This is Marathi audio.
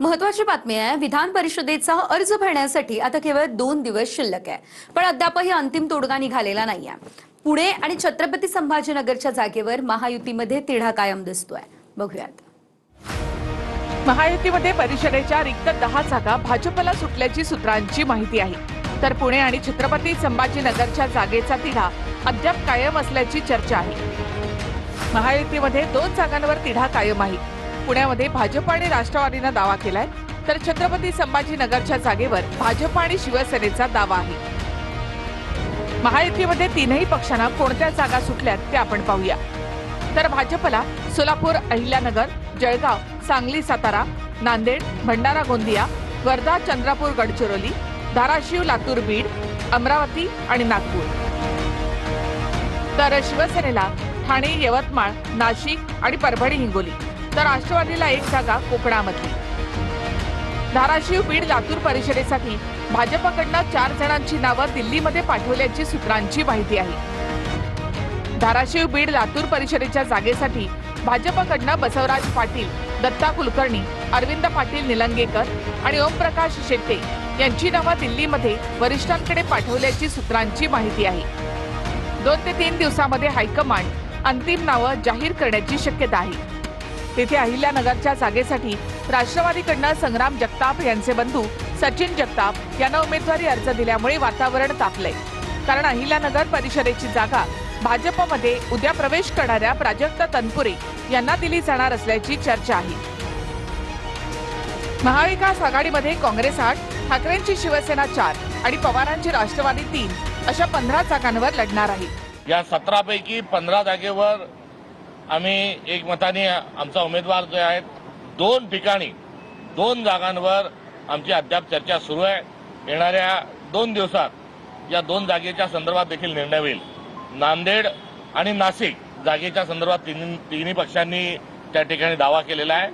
महत्वाची बातमी आहे। विधान परिषदेचा अर्ज भरण्यासाठी आता केवळ 2 दिवस शिल्लक आहे, पण अद्यापही अंतिम तोडगा निघालेला नाहीये। पुणे आणि छत्रपती संभाजीनगरच्या जागेवर महायुतीमध्ये तिढा कायम दिसतोय। बघूयात। महायुतीमध्ये परिषदेच्या रिक्त 10 जागा भाजपला सुटल्याची सूत्रांची माहिती आहे, तर पुणे आणि छत्रपती संभाजीनगरच्या जागेचा तिढा अद्याप कायम असल्याची चर्चा आहे। महायुतीमध्ये 2 जागांवर तिढा कायम आहे। पुण्यामध्ये भाजप आणि राष्ट्रवादीनं दावा केलाय, तर छत्रपती संभाजीनगरच्या जागेवर भाजप आणि शिवसेनेचा दावा आहे। महायुतीमध्ये तीनही पक्षांना कोणत्या जागा सुटल्यात ते आपण पाहूया। तर भाजपला सोलापूर, अहिल्यानगर, जळगाव, सांगली, सातारा, नांदेड, भंडारा, गोंदिया, वर्धा, चंद्रपूर, गडचिरोली, धाराशिव, लातूर, बीड, अमरावती आणि नागपूर। तर शिवसेनेला ठाणे, यवतमाळ, नाशिक आणि परभणी, हिंगोली, तर राष्ट्रवादीला 1 जागा कोकणामधली। धाराशिव, बीड, लातूर परिषदेसाठी भाजपकडनं 4 जणांची नावं दिल्लीमध्ये पाठवल्याची सूत्रांची माहिती आहे। धाराशिव, बीड, लातूर परिषदेच्या जागेसाठी भाजपकडनं बसवराज पाटील, दत्ता कुलकर्णी, अरविंद पाटील निलंगेकर आणि ओमप्रकाश शेट्टे यांची नावं दिल्लीमध्ये वरिष्ठांकडे पाठवल्याची सूत्रांची माहिती आहे। 2 ते 3 दिवसांमध्ये हायकमांड अंतिम नावं जाहीर करण्याची शक्यता आहे। तेथे अहिल्यानगरच्या जागेसाठी राष्ट्रवादीकडनं संग्राम जगताप यांचे बंधू सचिन जगताप यांना उमेदवारी अर्ज दिल्यामुळे वातावरण तापलंय, कारण अहिल्यानगर परिषदेची जागा भाजपमध्ये उद्या प्रवेश करणाऱ्या प्राजक्त तनपुरे यांना दिली जाणार असल्याची चर्चा आहे। महाविकास आघाडीमध्ये काँग्रेस 8, ठाकरेंची शिवसेना 4 आणि पवारांची राष्ट्रवादी 3 अशा 15 जागांवर लढणार आहे। या 17 पैकी 15 जागेवर आम्ही एकमताने आमचा उमेदवार जो आहे, 2 ठिकाणी 2 जागांवर आमची अद्याप चर्चा सुरू आहे। येणाऱ्या 2 दिवसात या 2 जागेच्या संदर्भात देखील निर्णय होईल। नांदेड आणि नाशिक जागेच्या संदर्भात तिन्ही पक्षांनी त्या ठिकाणी दावा केलेला आहे।